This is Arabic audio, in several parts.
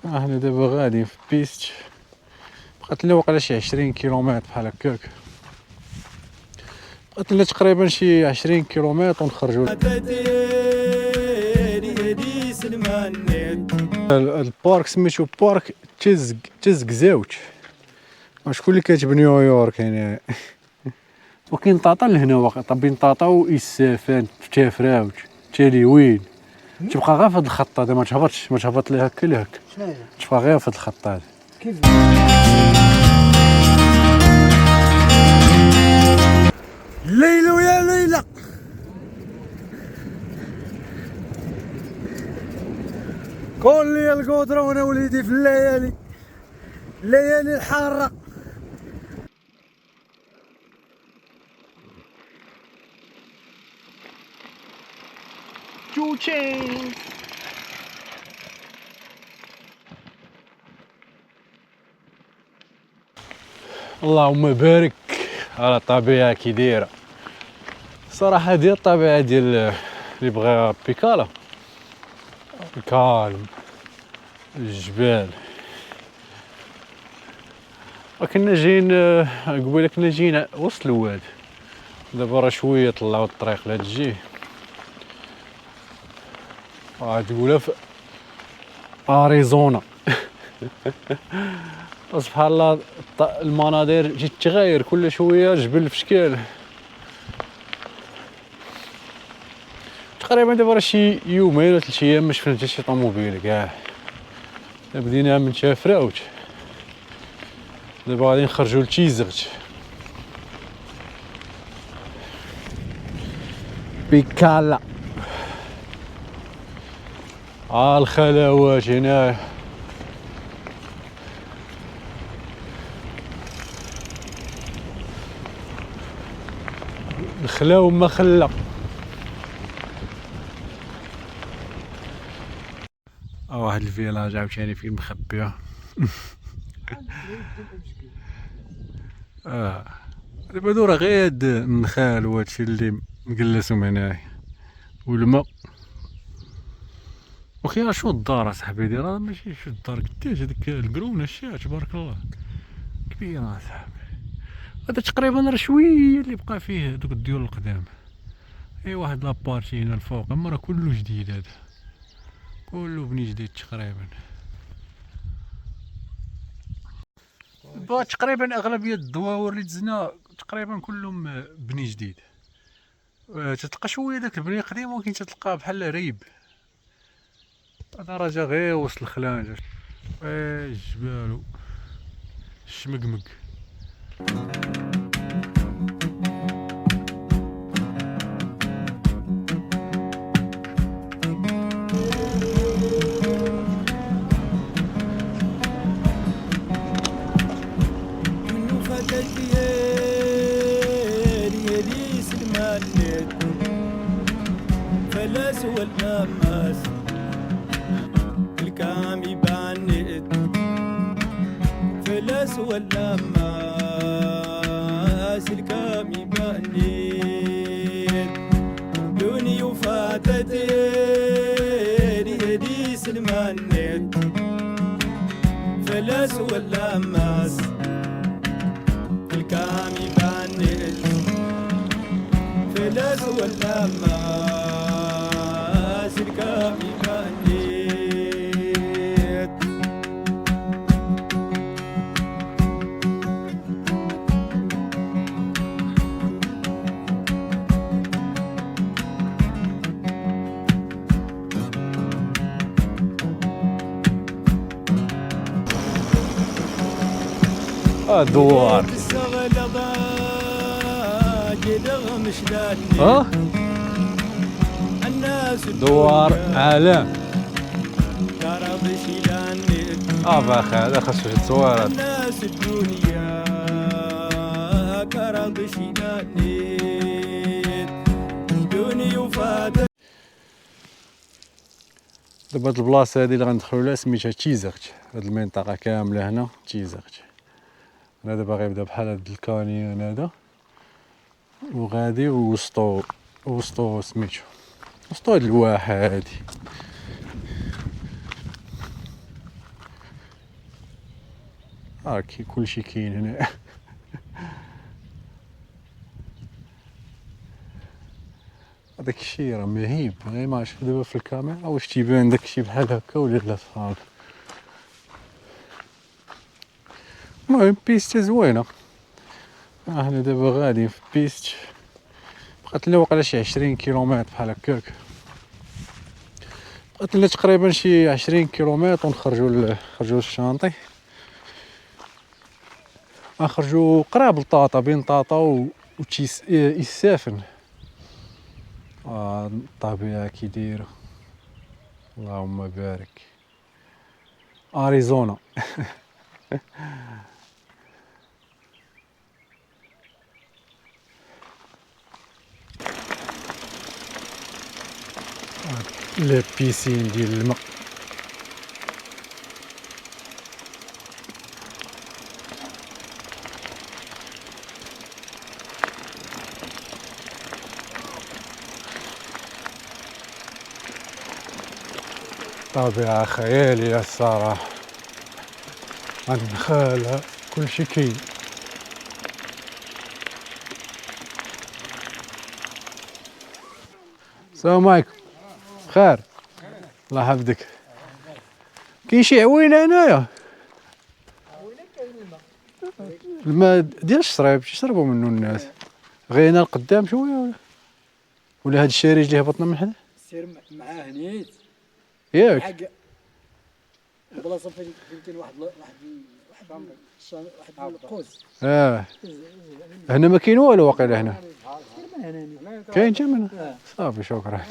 احنا دابا غاديين في بيست، بقات لنا واقيلا شي 20 كيلومتر بحال هكاك، بقات لنا تقريبا شي 20 كيلومتر ونخرجوا. البارك سميتو بارك تزكزاوت، شكون اللي كاتب نيويورك هنا؟ وكاين طاطا لهنا واقع بين طاطا وإسفان في تافراوت تاليوين، تبقى غير في هاد الخط هذا، ما تهبط ليه هكا لهك، تبقى غير في هاد الخط هذا. ليلو يا ليلى، قول لي القدرة وانا وليدي في الليالي الحارة. تشوتشين اللهم بارك على الطبيعة كي دايرة. صراحة ديال الطبيعة ديال اللي بغا بيكالا، الكالم، الجبال. وكنا جايين قبيله كنا جايين وسط الواد، دابا راه شوية طلعو الطريق لهاد الجيه، تقولها في اريزونا. سبحان الله المناظر جيت تغير كل شويه، جبل في شكال. تقريبا دابا راه شي يومين ولا 3 ايام ما شفنا حتى شي طوموبيل كاع. بدينا من تافراوت، دابا غادي نخرجوا لتيزغت بيكالا. الخلاوات هنا الخلاو ما خلا. واحد الفيلاج عاوتاني فين مخبيه. دابا هادو راه غير هاد النخال وهادشي اللي مجلسهم هنايا والما. وخير شو الدار اصاحبي ديال، راه ماشي شو الدار قداش هذيك القرونه الشاع تبارك الله كبيره اصاحبي. هذا تقريبا راه شويه اللي بقى فيه دوك الديور القدام. واحد لابارتي هنا الفوق، اما راه كله جديد، هذا كله بني جديد تقريبا. تقريبا اغلبيه الدواور اللي دزنا تقريبا كلهم بني جديد. تتلقى شويه داك البني القديم، ولكن تتلقاه بحال ريب. هذا راه جا غير وسط الخلانجه. الجبال الشمقمق. فلاس والنماس الكامي بانيت، فلاس والنماس الكامي بانيت، دوني وفاتت يدي سلمانيت، فلاس والنماس الكامي بانيت، فلاس والنماس الكامي بانيت. دوار دوار عالم. باخي هذا خاصو شي تصويرات. الناس الدنيا كرب شيلانيت دوني وفات. دابا هاد البلاصه هادي اللي غندخلو لها سميتها تيزغت، هاد المنطقه كامله هنا تيزغت. انا دابا غيبدا بحال هاد الكانيون هذا وغادي وسطو سميتو وسطو هاد الواحة هادي. كلشي كاين هنا. هذاك الشيء راه مهيب، غير ما عرفتش دابا في الكاميرا واش تيبان داكشي بحال هكا ولا لا صافي. المهم بيست زوينه. احنا دابا غاديين في بيست بقات لنا واقيلا شي 20 كيلومتر بحال هكاك، بقات لنا تقريبا شي 20 كيلومتر ونخرجوا للشانطي. غنخرجوا قراب لطاطا، بين طاطا و السافن. الطبيعة كي دايرة، اللهم بارك. اريزونا. لا بيسين ديال الماء. طبيعة خيالية الصراحة، النخالة كلشي كاين. السلام عليكم. بخير، الله يحفظك. كاين شي عوينة هنايا؟ الماء ديال الشريب تيشربوا منه الناس، غير هنا القدام شويه ولا هاد الشارج اللي هبطنا من حدا سير معاه نيت ياك. البلاصه فين كاين واحد القوس. هنا ما كاين والو واقيلا. هنا سير من هنا كاين حتى من هنا. صافي شكرا.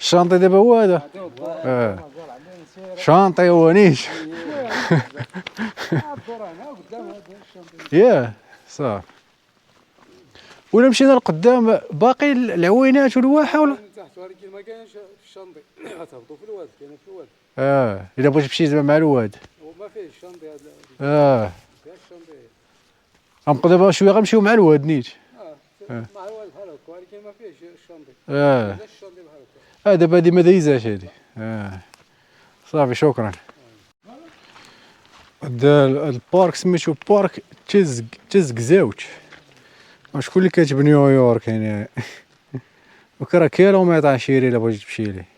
الشانطي دابا هو هذا. شانطي هو نيش. ياه صافي. ولا مشينا لقدام باقي العوينات والواحه ولا تحت، ولكن ما كاينش في الشنطي. غتهبطوا في الواد، كاينه في الواد. الا بغيت تمشي زعما مع الواد. وما فيه الشنطي هذا. فيها الشنطي. غنبقى دابا شويه غنمشيو مع الواد نيت. مع الواد بحال هكا، ولكن ما فيهش الشنطي. الشنطي بحال هكا. دابا هادي ما دايزاش هادي. صافي شكرا. هذا البارك سميتو بارك تشزكزاوتش. شكون اللي كاتب نيويورك هنا؟ راه كيلومتر عشيري الا بغيتي تمشي ليه.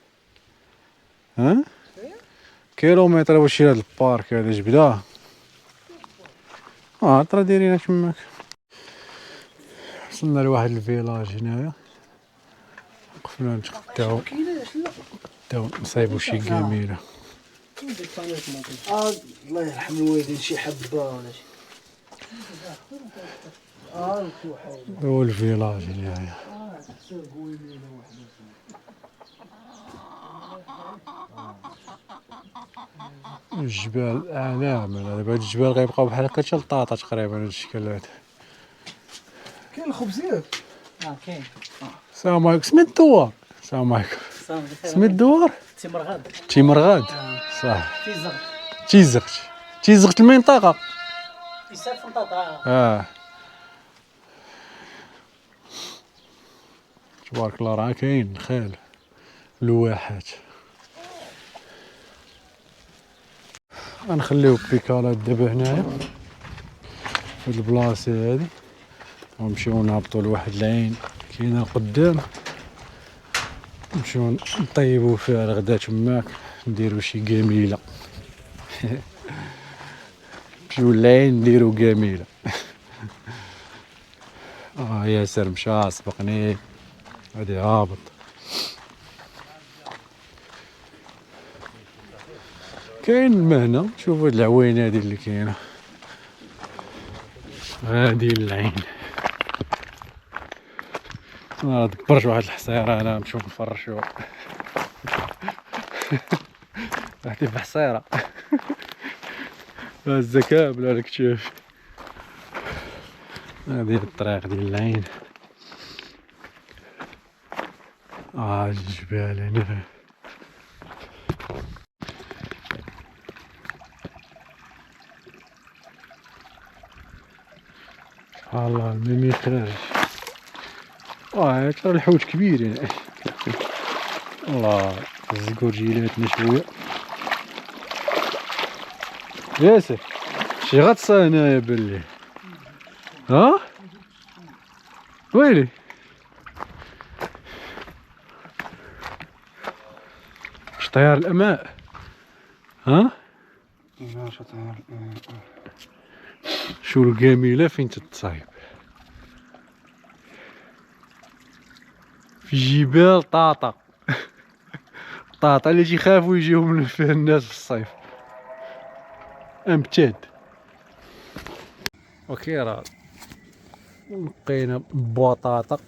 كيلومتر الا بغيتي لهاد البارك هذا جبده. ترى دايرين تماك. وصلنا لواحد الفيلاج هنايا، وقفنا نتغداو نصايبو شي كميله. الله يرحم الوالدين، شي حبه ولا شي. هو الفيلاج هنايا. الجبال اعلام. دابا هاد الجبال غيبقاو بحال هكا حتى لطاطا تقريبا هاد الشكل هذا. كاين الخبز ياك؟ كاين. السلام عليكم. سميت الدوار. السلام عليكم. سميت الدوار. تيمرغاد. صح. تيزغت المنطقة. يسافر طاطا. تبارك الله راه كاين الخيل لواحات. غنخليو بيكالات دابا هنايا في هاد البلاصه هادي، ونمشيو نهبطو لواحد العين كاينه القدام، نمشيو نطيبو فيها الغدا تماك، نديرو شي كاميله. نمشيو للعين نديرو كاميله. ياسر مشى سبقني، غادي هابط. كاين الماء هنا، شوفوا هاد العوينه هادي اللي كاينه، هادي العين. دبرت واحد الحصيره انا نمشيو نفرشو. هادي بحصيره هازه كامله على الكتاف. هادي الطريق ديال العين. الجبال هنا. الله الماء ميخرجش. ترى الحوت كبير هنا. الله الزقور جيلاتنا شويه. ياسر شي غطسة هنايا باللي ها ويلي شطيار الأماء ها شو الجميلة فين تتصايب في جبال طاطا طاطا اللي تيخافوا يجيهم فيه الناس في الصيف امتد اوكي راه لقينا بطاطا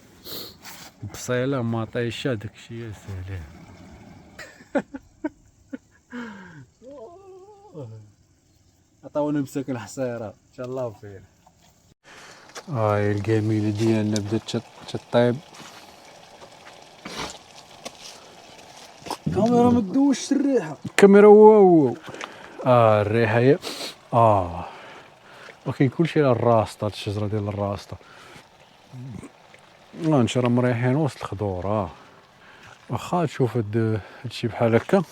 بصيله مطيشه داكشي يا سلام عطاونا مساك الحصيره تهلاو فينا هاي الجميله ديالنا بدات تطيب الكاميرا ما تدوش الريحه الكاميرا واو الريحه هي وكاين كلشي على الراسطه هاد الشجره ديال الراسطه نشرا مريحين وسط الخضور واخا تشوف هادشي بحال هكا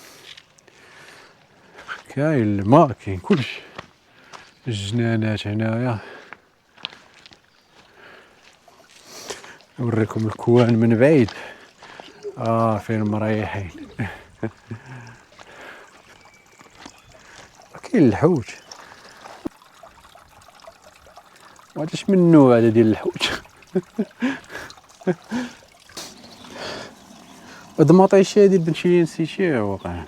كاين الماء كاين كلشي الجنانات هنايا نوريكم الكوان من بعيد فين مريحين كاين الحوت وهاداش من النوع هذا ديال الحوت هاد المطيشه هادي بنت شي نسيتيها واقع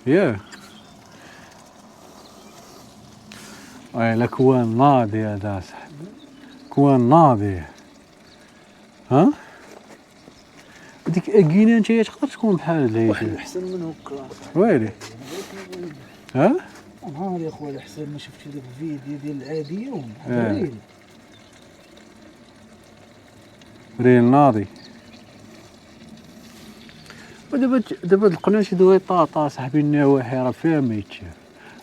ياه لا كوان ناضي هذا صاحبي كوان ناضي ها ديك اكينا نتايا تقدر تكون بحال هادي واحد احسن من هكا ويلي ها نهار يا خويا احسن ما شفتي داك الفيديو ديال العاديه ريل ريل ناضي ودابا لقنا شي دويطاطا صاحبي النواحي راه فيها ما يتشاف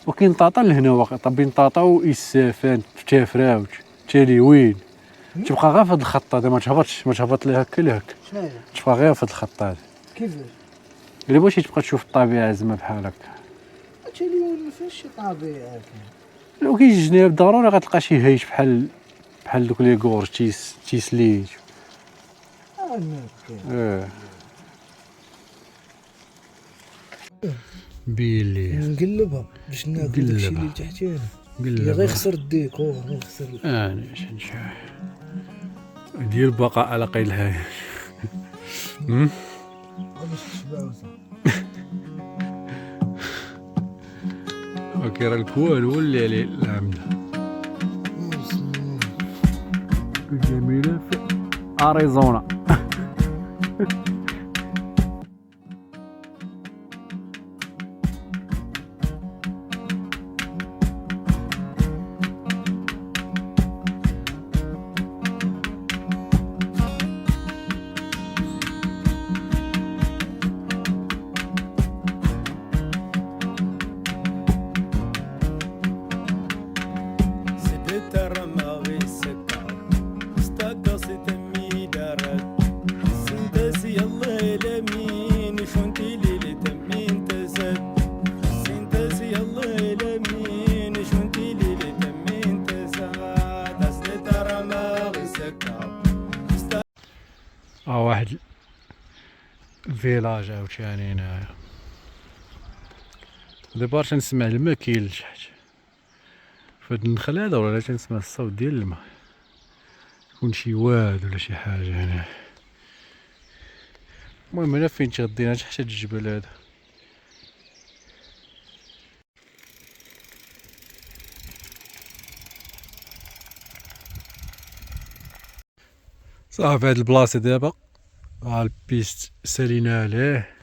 وكاين طاطا لهنا واقع بين طاطا وإسافان في تافراوت تاليوين تبقى غير في هاد الخط هذا ما تهبط لها هكا لهكا شناهي تبقى غير في هاد الخط هذا كيفاش الا بغيتي تبقى تشوف الطبيعه زعما بحال هكا اليوم ما فيهاش شي طبيعه لو كاين الجناب ضروري غتلقى شي هيش بحال دوك لي كورج تيسليج بيلي نقلبها باش ناكل داكشي اللي تحتينا غير يخسر الديكور غيخسر انا شنشوف ديال البقاء على قيد الحياة باش تشبعوا اوكي راه الكوان هو اللي عليه العمده جميله في اريزونا واحد الفيلاج عاوتاني هنايا دابا تنسمع الماء كاين لتحت فهاد النخل هذا ولا تنسمع الصوت ديال الماء يكون شي واد ولا شي حاجه هنا المهم هنا فين تغدينا تحت هاد الجبل هذا صافي هاد البلاصه دابا البيست سالينا عليه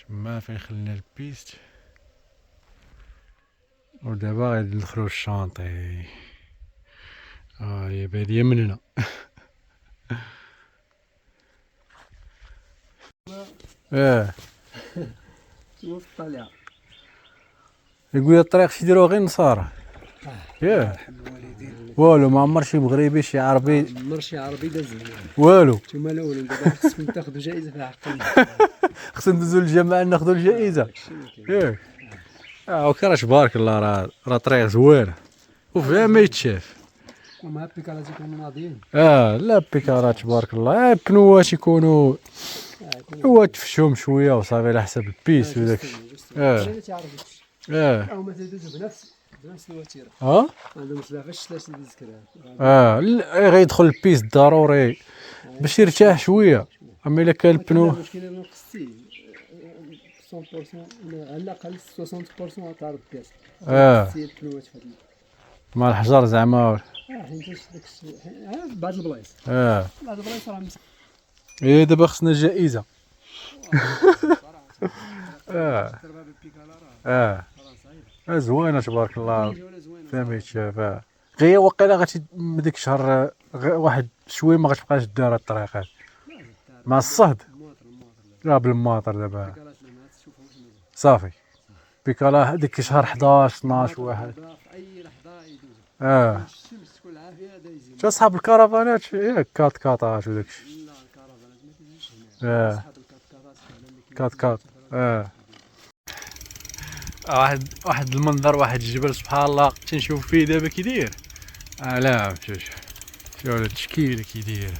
تما فين خلينا البيست ودابا غادي ندخلو الشانطي هي بادية من هنا شوف الطليعه يقول الطريق شي يديروها غير نصارى ياه والو ما عمر شي مغربي شي عربي عمر شي عربي داز والو نتوما الاولين دابا خصكم تاخذوا جائزه في عقلنا خصنا ندوزو للجامعة ناخدو الجائزة ياك وكرا تبارك الله راه طريق زوينه وفيها ما يتشاف. ومع البيكالات يكونوا ناضيين. لا بيكارات تبارك الله، البنوات يكونوا هو تفشهم شويه وصافي على حسب البيس وداكشي. انا تعرف داكشي. هما تيدوزو بنفس الوتيره. عندهم سلاح فاش تلاش تذكرها. غيدخل البيس ضروري باش يرتاح شويه. اما الا كان البنو المشكله انا خصني 100% على الاقل 60% تعرف البيس. خصني البنوات في هاد مع الحجر زعما. حيت داكشي بعض البلايص. بعض البلايص راه ايه دابا خصنا جائزه. زوينه تبارك الله فيها ما يتشاف. غير واقيلا غادي من ديك الشهر واحد شويه ما غتبقاش دايره الطريقات مع الصهد. لا بالماطر دابا صافي بيكالا ديك شهر 11 12 واحد. اي لحظه يدوزو. الشمس تكون عافيه هذا يزيد. شو اصحاب الكرفانات ياك كاطات وداكشي. لا الكرفانات ما كيجيوش هنا. اصحاب الكاطات واحد المنظر، واحد الجبل سبحان الله تنشوف فيه دابا كي داير. لا شوف هذا التشكيل كي داير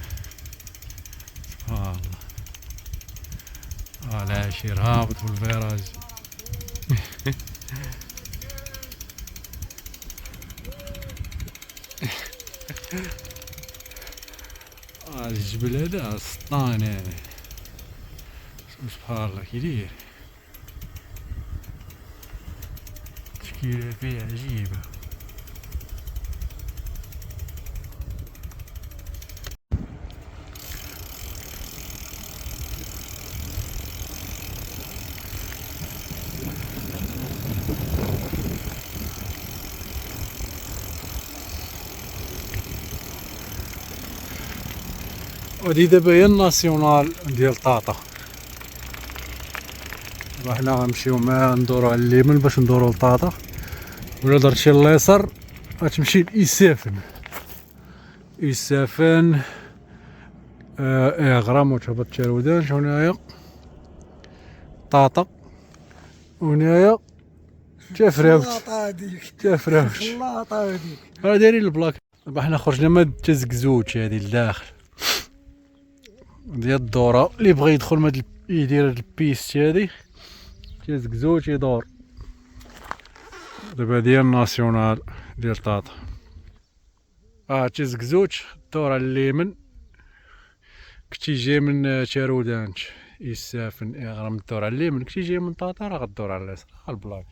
سبحان الله. العشير هابط في الفيراج. الجبل هذا سطان يعني سبحان الله كي داير، تشكيلة فيه عجيبة. ودي دابا هي الناسيونال ديال طاطا. دابا حنا غنمشيو ما ندورو على اليمين باش ندورو لطاطا، ولا درتي اليسار غتمشي لإيسافن. إيسافن غرام وتهبط تيرودان. هنايا طاطا وهنايا تفراوت. الخلاطه هذيك راه دايرين البلاك. دابا حنا خرجنا من التزكزوت هادي لداخل ديال الدوره. اللي بغى يدخل من يدير هاد البيست هادي تزكزوت يدور. دابا ديال الناسيونال ديال طاطا. تزكزوت الدور على اليمين. كنتي جاي من تيرودانت إيسافن غرام الدور على اليمين. كنتي جاي من طاطا راه غدور على اليسار البلاك.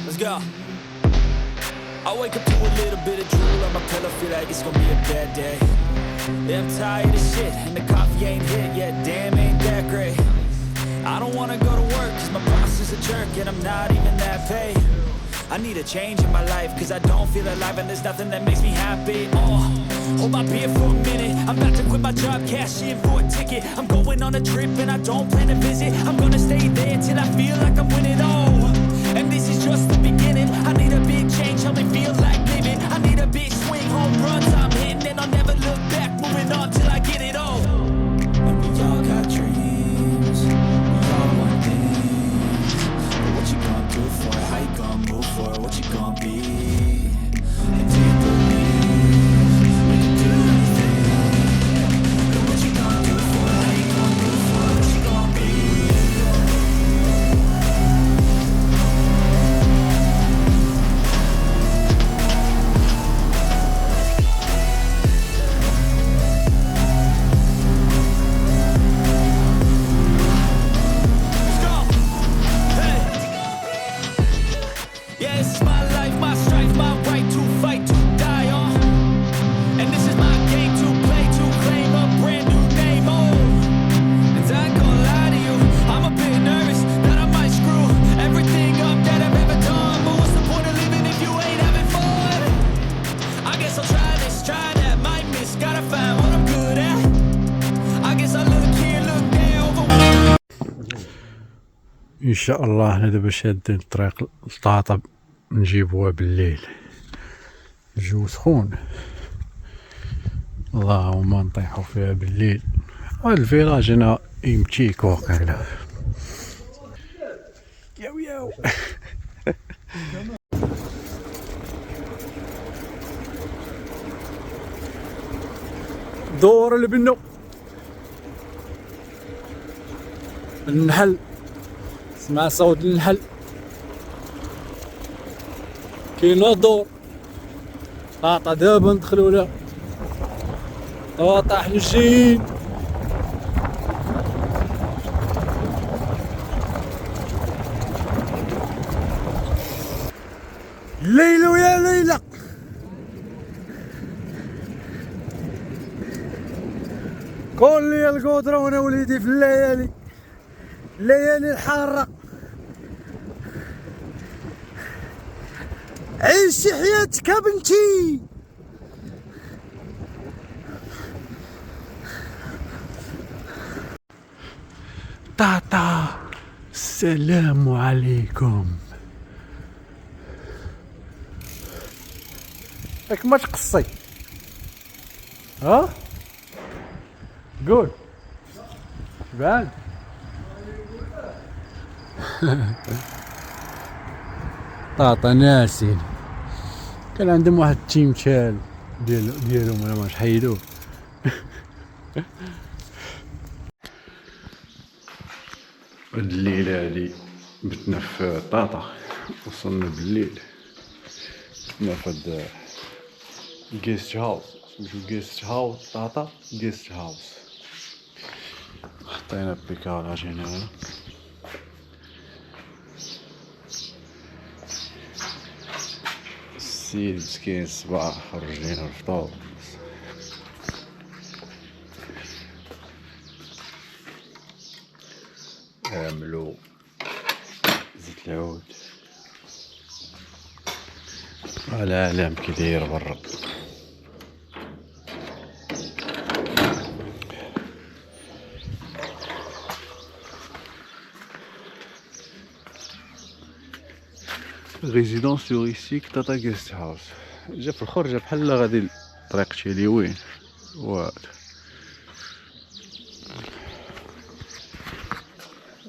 Let's go. I wake up to a little bit of drool on my pillow, feel like it's gonna be a bad day. Yeah, I'm tired of shit, and the coffee ain't hit yet, damn ain't that great. I don't wanna go to work, cause my boss is a jerk, and I'm not even that paid. I need a change in my life, cause I don't feel alive, and there's nothing that makes me happy. Hold my beer for a minute, I'm about to quit my job, cash in for a ticket. I'm going on a trip, and I don't plan to visit. I'm gonna stay there till I feel like I'm winning, and this is just the beginning. I need a big change, help me feel like living. I need a big swing, home runs I'm hitting, and I'll never look back, moving on till I get it all. And we all got dreams, we all want things, but what you gonna do for it? How you gonna move for it? What you gonna be? And do you believe you can do anything? But what you gonna do for it? How you gonna move for it? What you gonna be? Yeah, this is my life, my strife, my right to fight, to die on. And this is my game to play, to claim a brand new name, And I ain't gonna lie to you, I'm a bit nervous that I might screw everything up that I've ever done. But what's the point of living if you ain't having fun? I guess I'll try this, try that, might miss, gotta find what I'm good at. I guess I look here, look there, over. ان شاء الله حنا دابا شادين الطريق لطاطا نجيبوها بالليل. الجو سخون اللهم نطيحو فيها بالليل. هاد الفيلاج هنا يمتيك واقيلا. ياو ياو. دور البنو النحل، سمع صوت النحل. كاينه دور طاطا دابا ندخلو لها. طاطا حلجين. ليلى ويا ليلى. قول لي القدرة وانا وليدي في الليالي الحارة. عيشي حياتك يا بنتي. طاطا السلام عليكم. راك ما تقصي. ها قول بعد. طاطا ناسين كان عندهم واحد التيمثال ديالهم ولا ماش حيدوه. هاد الليلة هادي بتنا في طاطا. وصلنا بالليل بتنا في هاد جيست هاوس، سميتو جيست هاوس طاطا جيست هاوس. حطينا بيكاراج هنا. السيد مسكين الصباح خرج لينا الفطور. عملو زيت العود. العالم كي داير برا. ريزيدونس توريستيك طاطا جيست هاوس. جا في الخرجة بحال غادي الطريق تيلي وين وهذا.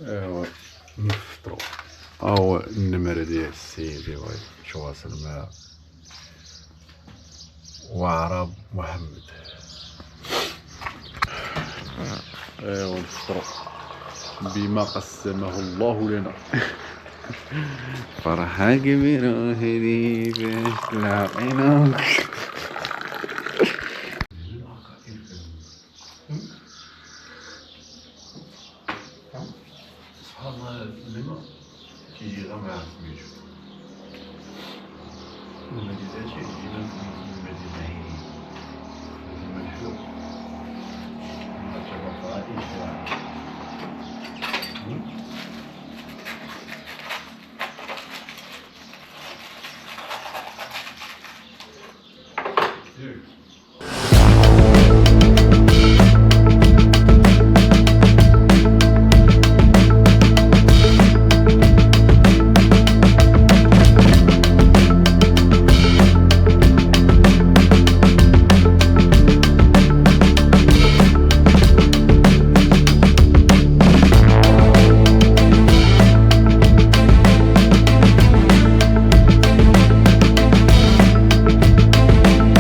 ايوا نفطرو. هو النمرة ديال السيدي بغا يتواصل مع وعرب محمد. ايوا نفطرو بما قسمه الله لنا. فرحة كبيرة هذي باش تلاقينا. سبحان الله الماء كيجي غير مع سميتو. المدينة تيجينا المدينة عيني الملحوق. Dude.